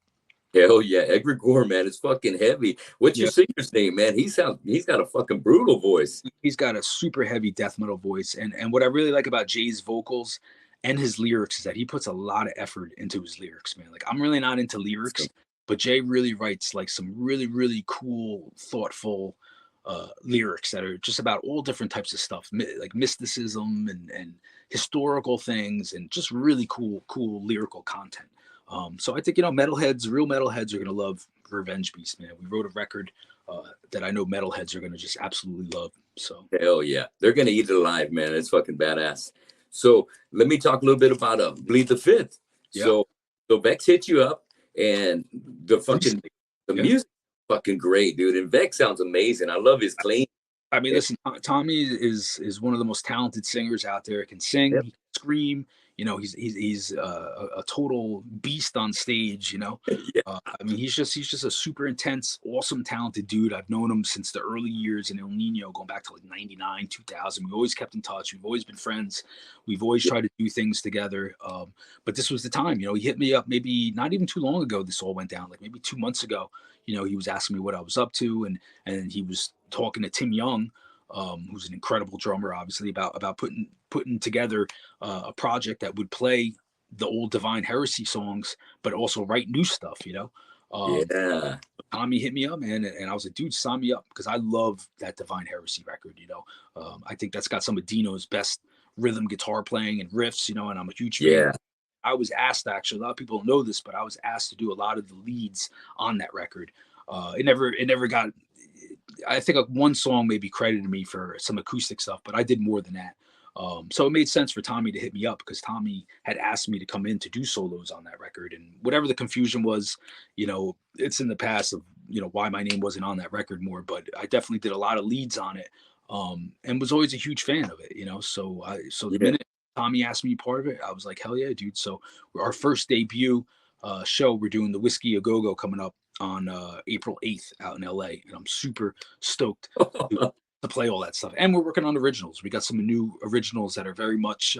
Hell yeah, Egregore, man, it's fucking heavy. What's your singer's name, man? He's got a fucking brutal voice. He's got a super heavy death metal voice, and what I really like about Jay's vocals and his lyrics is that he puts a lot of effort into his lyrics, man. Like, I'm really not into lyrics, but Jay really writes like some really, really cool, thoughtful lyrics that are just about all different types of stuff, like mysticism and historical things, and just really cool lyrical content. So I think, real metalheads are going to love Revenge Beast, man. We wrote a record that I know metalheads are going to just absolutely love. So hell yeah, they're going to eat it alive, man. It's fucking badass. So let me talk a little bit about Bleed the Fifth. Yeah. So Vex hit you up, and the music fucking great, dude. And Vex sounds amazing. I love his clean. I mean, listen, Tommy is one of the most talented singers out there. He can sing, he can scream. He's a total beast on stage. I mean, he's just a super intense, awesome, talented dude. I've known him since the early years in ILL Nino, going back to like 99, 2000. We've always kept in touch. We've always been friends. We've always tried to do things together. But this was the time. He hit me up maybe not even too long ago. This all went down, like maybe 2 months ago. He was asking me what I was up to, and he was talking to Tim Young, who's an incredible drummer, obviously, about putting together a project that would play the old Divine Heresy songs, but also write new stuff. Tommy hit me up, man, and I was like, dude, sign me up, because I love that Divine Heresy record. I think that's got some of Dino's best rhythm guitar playing and riffs. And I'm a huge fan. I was asked, actually, a lot of people don't know this, but I was asked to do a lot of the leads on that record. It never got. I think one song maybe credited me for some acoustic stuff, but I did more than that. So it made sense for Tommy to hit me up because Tommy had asked me to come in to do solos on that record. And whatever the confusion was, it's in the past of, why my name wasn't on that record more, but I definitely did a lot of leads on it, and was always a huge fan of it, so the minute Tommy asked me to be part of it, I was like, hell yeah, dude. So our first debut show, we're doing the Whiskey A Go-Go coming up on April 8th out in LA. And I'm super stoked to play all that stuff. And we're working on originals. We got some new originals that are very much,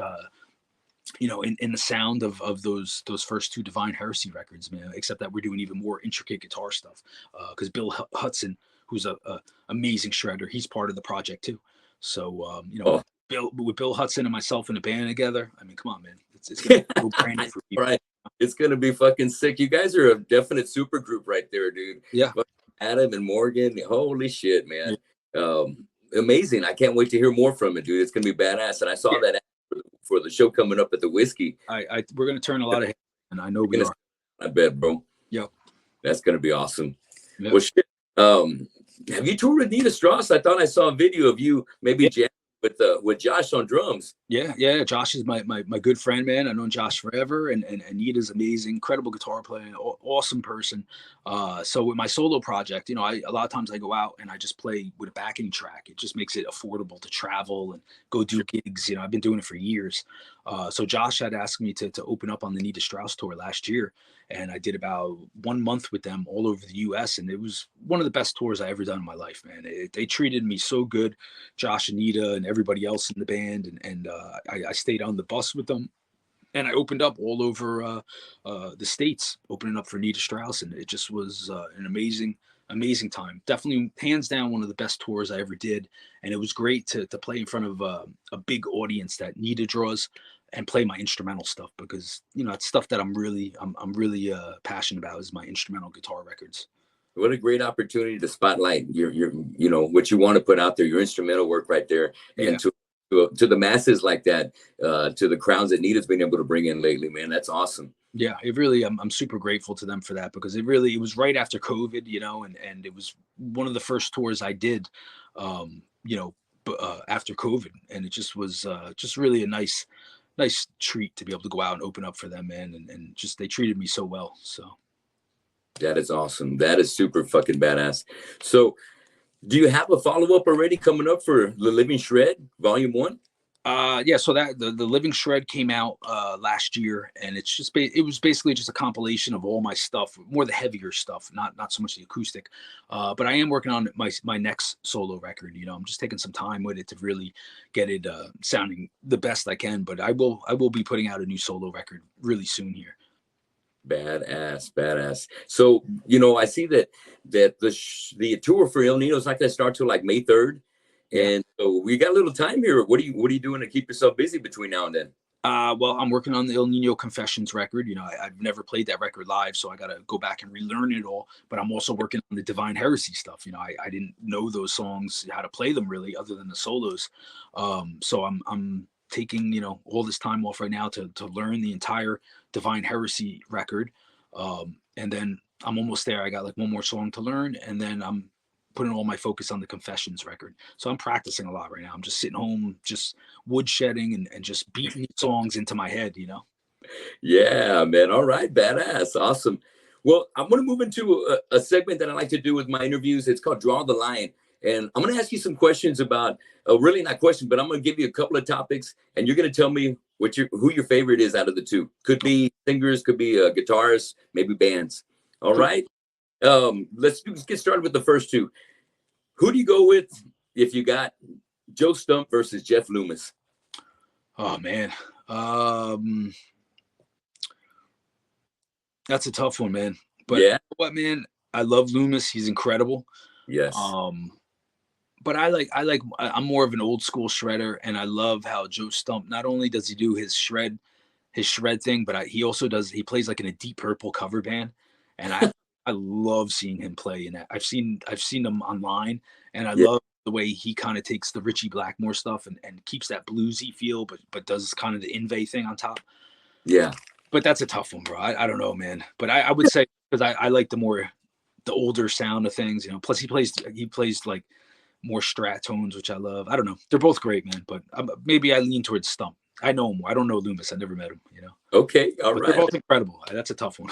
in the sound of those first two Divine Heresy records, man, except that we're doing even more intricate guitar stuff. Because Bill Hudson, who's a amazing shredder, he's part of the project too. So, with Bill Hudson and myself in a band together, I mean, come on, man. It's going to be no brainer for people. Right. It's going to be fucking sick. You guys are a definite super group right there, dude. Yeah. Adam and Morgan. Holy shit, man. Amazing. I can't wait to hear more from it, dude. It's going to be badass. And I saw that for the show coming up at the Whiskey. We're going to turn a lot of heads, and I know we are. I bet, bro. Yep. That's going to be awesome. Yep. Well, shit. Have you toured with Nita Strauss? I thought I saw a video of you maybe jamming with Josh on drums. Yeah. Josh is my good friend, man. I've known Josh forever, and Nita's amazing, incredible guitar player, awesome person. So with my solo project, a lot of times I go out and I just play with a backing track. It just makes it affordable to travel and go do gigs. I've been doing it for years. So Josh had asked me to open up on the Nita Strauss tour last year, and I did about 1 month with them all over the U.S. And it was one of the best tours I ever done in my life, man. They treated me so good, Josh and Nita and everybody else in the band, and I stayed on the bus with them, and I opened up all over the States, opening up for Nita Strauss, and it just was an amazing time. Definitely, hands down, one of the best tours I ever did, and it was great to play in front of a big audience that Nita draws, and play my instrumental stuff, because it's stuff that I'm really passionate about, is my instrumental guitar records. What a great opportunity to spotlight your what you want to put out there, your instrumental work right there, and to the masses like that, to the crowds that Nita's been able to bring in lately, man. That's awesome. Yeah, it really, I'm super grateful to them for that, because it was right after COVID, and it was one of the first tours I did, after COVID, and it just was just really a nice treat to be able to go out and open up for them, man, and just they treated me so well. So that is awesome. That is super fucking badass. So do you have a follow-up already coming up for The Living Shred Volume 1? Yeah, so that the Living Shred came out last year, and it's just it was basically just a compilation of all my stuff, more the heavier stuff, not so much the acoustic. But I am working on my next solo record. I'm just taking some time with it to really get it sounding the best I can. But I will be putting out a new solo record really soon here. Badass. So I see that the tour for ILL Nino is not going to start till like May 3rd. And so we got a little time here. What are you doing to keep yourself busy between now and then? Well, I'm working on the ILL Nino Confessions record. I've never played that record live, so I got to go back and relearn it all. But I'm also working on the Divine Heresy stuff. I didn't know those songs, how to play them really, other than the solos. So I'm taking all this time off right now to learn the entire Divine Heresy record. And then I'm almost there. I got like one more song to learn, and then I'm putting all my focus on the Confessions record. So I'm practicing a lot right now. I'm just sitting home, just woodshedding and just beating songs into my head, Yeah, man. All right. Badass. Awesome. Well, I'm going to move into a segment that I like to do with my interviews. It's called Draw the Line. And I'm going to ask you some questions about, really not questions, but I'm going to give you a couple of topics, and you're going to tell me who your favorite is out of the two. Could be singers, could be guitarists, maybe bands. All right. Let's get started with the first two. Who do you go with if you got Joe Stump versus Jeff Loomis? Oh man, that's a tough one, man. But yeah, you know what, man, I love Loomis. He's incredible. Yes. But I'm more of an old school shredder, and I love how Joe Stump, not only does he do his shred thing, but he also he plays like in a Deep Purple cover band, and I love seeing him play in that. I've seen him online, and I love the way he kind of takes the Richie Blackmore stuff and keeps that bluesy feel, but does kind of the Inve thing on top. Yeah. But that's a tough one, bro. I don't know, man. But I would say, because I like the older sound of things, Plus he plays like more strat tones, which I love. I don't know. They're both great, man. But maybe I lean towards Stump. I know him more. I don't know Loomis. I never met him. Okay, all But they're right. both incredible. That's a tough one.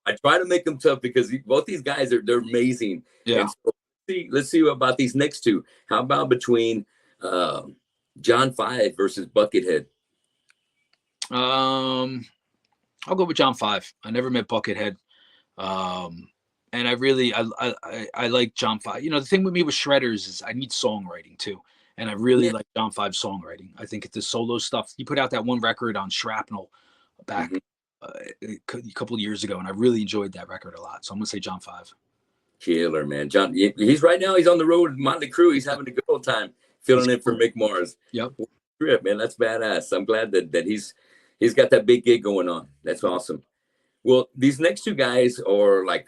I try to make them tough because both these guys they're amazing. Yeah. And so let's see about these next two. How about between John Five versus Buckethead? I'll go with John Five. I never met Buckethead. And I like John Five. The thing with me with shredders is I need songwriting too. And I really like John Five's songwriting. I think the solo stuff, he put out that one record on Shrapnel back a couple of years ago, and I really enjoyed that record a lot. So I'm going to say John Five. Killer, man. John, he's right now, he's on the road with Motley Crue. He's having a good old time filling in for Mick Mars. Yep. Trip, man. That's badass. I'm glad that he's got that big gig going on. That's awesome. Well, these next two guys are like,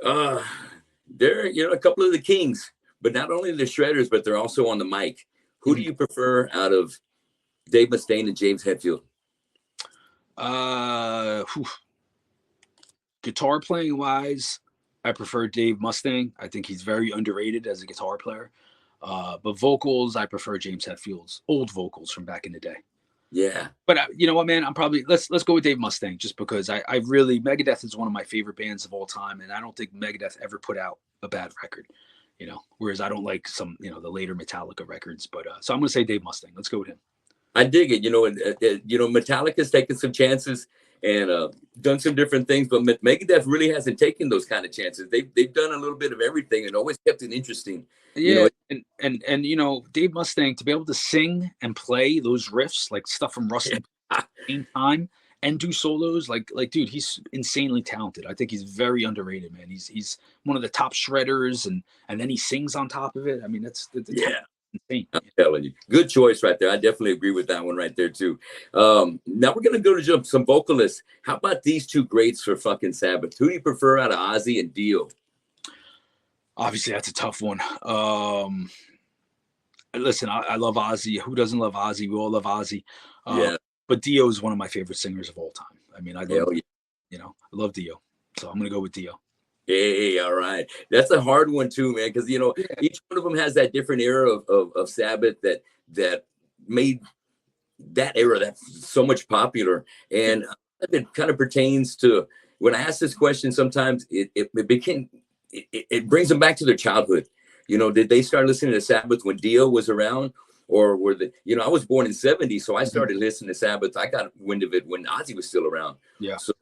they're, a couple of the kings, but not only the shredders, but they're also on the mic. Who do you prefer out of Dave Mustaine and James Hetfield? Guitar playing wise, I prefer Dave Mustaine. I think he's very underrated as a guitar player. But vocals, I prefer James Hetfield's old vocals from back in the day. Yeah. But you know what, man? I'm probably let's go with Dave Mustaine just because I really Megadeth is one of my favorite bands of all time, and I don't think Megadeth ever put out a bad record. Whereas I don't like some the later Metallica records. But so I'm gonna say Dave Mustaine. Let's go with him. I dig it. Metallica's taken some chances and done some different things, but Megadeth really hasn't taken those kind of chances. They've done a little bit of everything and always kept it interesting. Yeah, and Dave Mustaine, to be able to sing and play those riffs like stuff from Rusty at the same time and do solos, like dude, he's insanely talented. I think he's very underrated, man. He's one of the top shredders, and then he sings on top of it. I mean, that's insane. I'm telling you, good choice right there. I definitely agree with that one right there too. Now we're gonna go to some vocalists. How about these two greats for fucking Sabbath? Who do you prefer out of Ozzy and Dio? Obviously, that's a tough one. Listen, I love Ozzy. Who doesn't love Ozzy? We all love Ozzy. But Dio is one of my favorite singers of all time. I mean, I love Dio. So I'm gonna go with Dio. Hey, all right. That's a hard one too, man, because each one of them has that different era of Sabbath that made that era that's so much popular. And it kind of pertains to when I ask this question, sometimes it brings them back to their childhood. Did they start listening to Sabbath when Dio was around? Or were I was born in '70, so I started listening to Sabbath. I got wind of it when Ozzy was still around. Yeah. So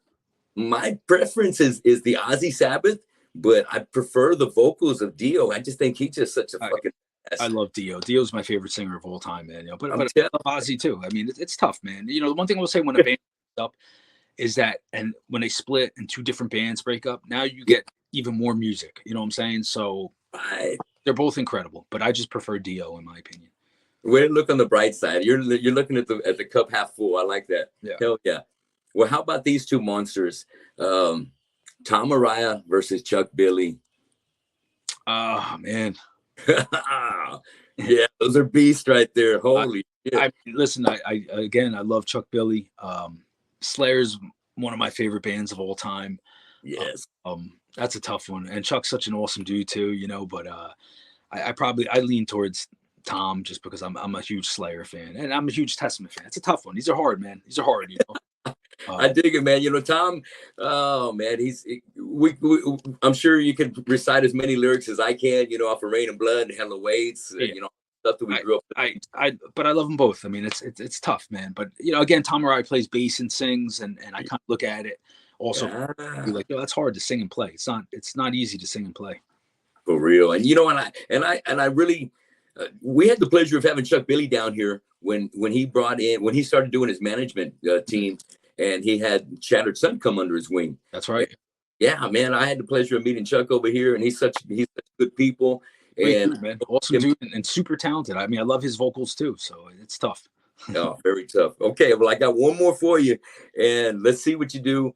my preference is the Ozzy Sabbath, but I prefer the vocals of Dio. I just think he's just such a fucking mess. I love Dio. Dio's my favorite singer of all time, man. But I love Ozzy too. I mean, it's tough, man. The one thing I will say when a band breaks up is that, and when they split and two different bands break up, now you get even more music. You know what I'm saying? So they're both incredible, but I just prefer Dio in my opinion. Way to look on the bright side. You're looking at the cup half full. I like that. Yeah. Hell yeah. Well, how about these two monsters? Tom Araya versus Chuck Billy. Oh, man. Yeah, those are beasts right there. Holy shit. Listen, I love Chuck Billy. Slayer's one of my favorite bands of all time. Yes. That's a tough one. And Chuck's such an awesome dude too, but I lean towards Tom just because I'm a huge Slayer fan and I'm a huge Testament fan. It's a tough one. These are hard, man. These are hard, I dig it, man. Tom, oh man, I'm sure you could recite as many lyrics as I can, off of Rain and Blood and Hell and Waits, stuff that we grew up with. But I love them both. I mean, it's tough, man. But again, Tom Araya plays bass and sings, and I kind of look at it also be like, that's hard to sing and play. It's not easy to sing and play. For real. And I really we had the pleasure of having Chuck Billy down here when he started doing his management team, and he had Shattered Sun come under his wing. That's right. Yeah, man. I had the pleasure of meeting Chuck over here, and he's such good people. And dude, man. Awesome dude and super talented. I mean, I love his vocals too, so it's tough. Oh, very tough. Okay, well, I got one more for you, and let's see what you do,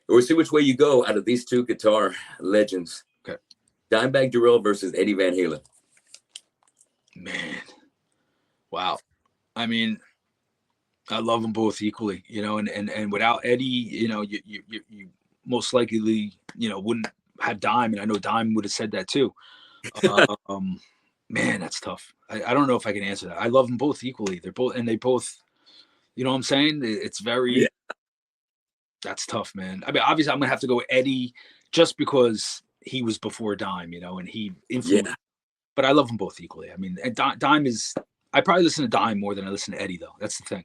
or see which way you go out of these two guitar legends. Okay. Dimebag Darrell versus Eddie Van Halen. Man, wow. I mean, I love them both equally, and without Eddie, you most likely, wouldn't have Dime, and I know Dime would have said that too. Man, that's tough. I don't know if I can answer that. I love them both equally. They both, you know what I'm saying? It's Yeah, very, that's tough, man. I mean, obviously, I'm gonna have to go with Eddie just because he was before Dime, you know, and he influenced. yeah, But I love them both equally. I mean, and Dime is. I probably listen to Dime more than I listen to Eddie, though. That's the thing.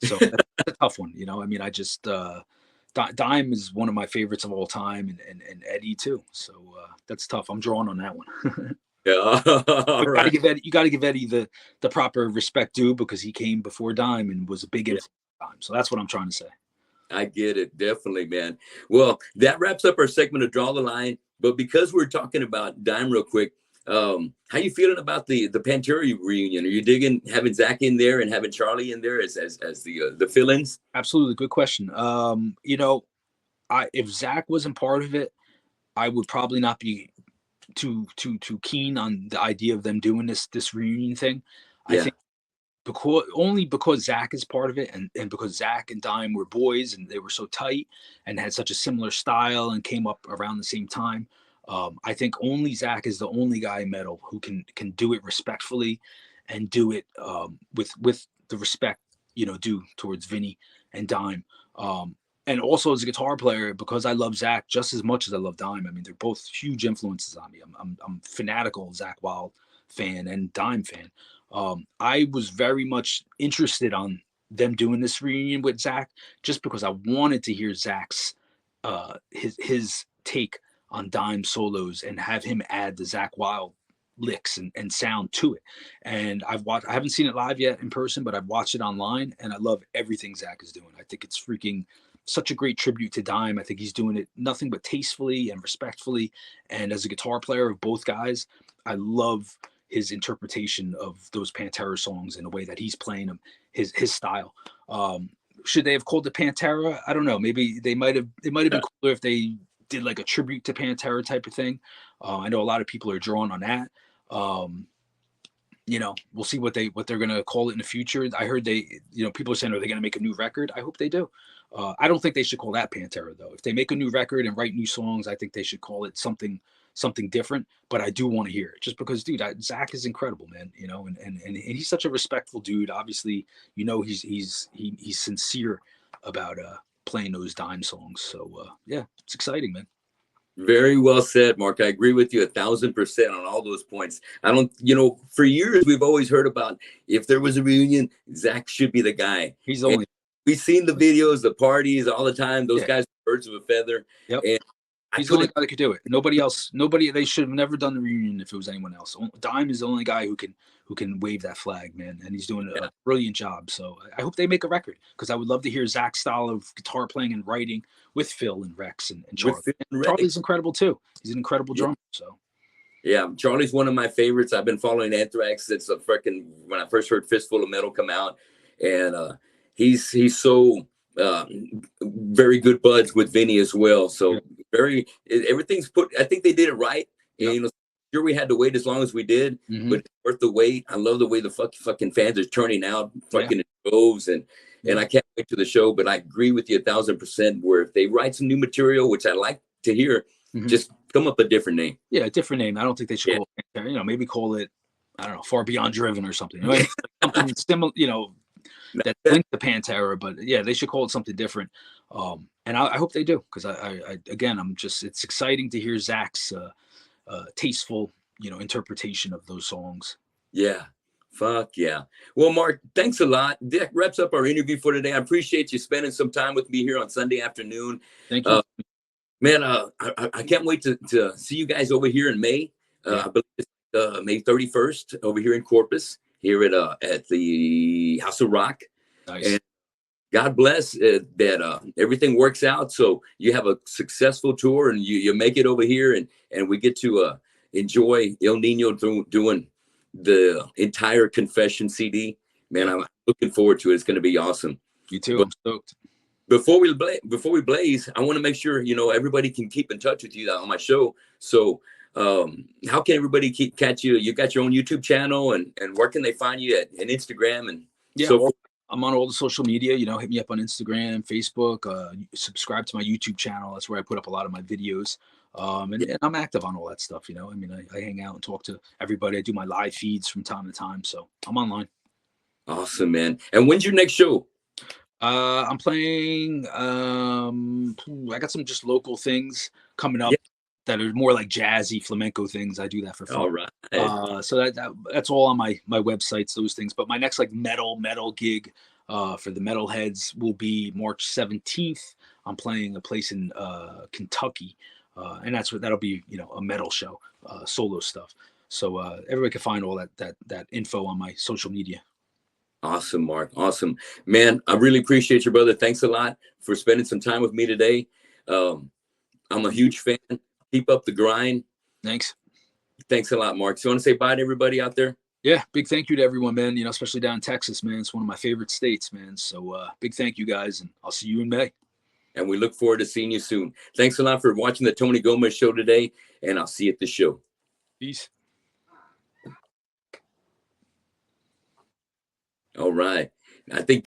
So that's a tough one, you know. I mean, I just Dime is one of my favorites of all time, and Eddie too. So that's tough. I'm drawn on that one. yeah. All But you got to right. give Eddie, you got to give Eddie the proper respect due because he came before Dime and was a big Yeah, influence on Dime. So that's what I'm trying to say. I get it. Definitely, man. Well, that wraps up our segment of Draw the Line. But because we're talking about Dime real quick, how you feeling about the Pantera reunion? Are you digging having Zach in there and having Charlie in there as the fill-ins? Absolutely, good question. You know, I if Zach wasn't part of it, I would probably not be too keen on the idea of them doing this reunion thing. I Yeah, think because Zach is part of it, and because Zach and Dime were boys and they were so tight and had such a similar style and came up around the same time. I think only Zach is the only guy in metal who can do it respectfully and do it with the respect due towards Vinny and Dime. And also as a guitar player, because I love Zach just as much as I love Dime. I mean, they're both huge influences on me. I'm fanatical Zach Wild fan and Dime fan. I was very much interested on them doing this reunion with Zach just because I wanted to hear Zach's his take on Dime solos and have him add the Zach Wild licks and sound to it. And I haven't seen it live yet in person, but I've watched it online and I love everything Zach is doing. I think it's freaking such a great tribute to Dime. I think he's doing it nothing but tastefully and respectfully. And as a guitar player of both guys, I love his interpretation of those Pantera songs in the way that he's playing them, his style. Should they have called it Pantera? I don't know. Maybe they might have. It might have been cooler if they did like a tribute to Pantera type of thing. I know a lot of people are drawn on that. Um, we'll see what they're gonna call it in the future. I heard people are saying, are they gonna make a new record? I hope they do. I don't think they should call that Pantera though. If they make a new record and write new songs, I think they should call it something different. But I do want to hear it just because, dude, Zach is incredible, man. And he's such a respectful dude. Obviously, he's sincere about playing those Dime songs. So yeah, it's exciting, man. very well said, Mark. I agree with you 1,000% on all those points. I don't, for years we've always heard about if there was a reunion, Zach should be the guy. He's the And only. we've seen the videos, the parties all the time. Those Yeah. guys are birds of a feather. Yep. And He's the only guy that could do it. Nobody else. They should have never done the reunion if it was anyone else. Dime is the only guy who can wave that flag, man, and he's doing a brilliant job. So I hope they make a record because I would love to hear Zach's style of guitar playing and writing with Phil and Rex and Charlie. And Charlie's incredible too. He's an incredible drummer. So yeah, Charlie's one of my favorites. I've been following Anthrax since when I first heard Fistful of Metal come out, and he's so very good buds with Vinny as well. So everything's put. I think they did it right. Yep. And, sure we had to wait as long as we did, but it's worth the wait. I love the way the fucking fans are turning out, fucking droves, and I can't wait to the show. But I agree with you 1,000%. Where if they write some new material, which I like to hear, just come up a different name. Yeah, a different name. I don't think they should call it. Maybe call it, I don't know, Far Beyond Driven or something. Something similar. That linked to Pantera, but yeah, they should call it something different. And I hope they do because it's exciting to hear Zach's tasteful, interpretation of those songs. Yeah. Fuck yeah. Well, Mark, thanks a lot. That wraps up our interview for today. I appreciate you spending some time with me here on Sunday afternoon. Thank you. Man, I can't wait to see you guys over here in May. I believe it's May 31st over here in Corpus, here at the House of Rock. Nice. And God bless that everything works out. So you have a successful tour and you make it over here and we get to enjoy ILL Nino doing the entire Confession CD. Man, I'm looking forward to it. It's going to be awesome. You too. But I'm stoked. Before we blaze, I want to make sure everybody can keep in touch with you on my show. So how can everybody catch you? You got your own YouTube channel, and where can they find you at Instagram and so forth? I'm on all the social media. Hit me up on Instagram, Facebook. Subscribe to my YouTube channel. That's where I put up a lot of my videos. And I'm active on all that stuff. I hang out and talk to everybody. I do my live feeds from time to time, so I'm online. Awesome, man. And when's your next show? I'm playing. I got some just local things coming up Yeah. that are more like jazzy flamenco things. I do that for fun. All right. So that's all on my websites. Those things. But my next like metal gig for the metalheads will be March 17th. I'm playing a place in Kentucky, and that'll be a metal show, solo stuff. So everybody can find all that info on my social media. Awesome, Marc. Awesome, man. I really appreciate you, brother. Thanks a lot for spending some time with me today. I'm a huge fan. Keep up the grind. Thanks. Thanks a lot, Marc. So you want to say bye to everybody out there? Yeah, big thank you to everyone, man. Especially down in Texas, man. It's one of my favorite states, man. So big thank you guys, and I'll see you in May. And we look forward to seeing you soon. Thanks a lot for watching the Tony Gomez Show today, and I'll see you at the show. Peace. All right. I think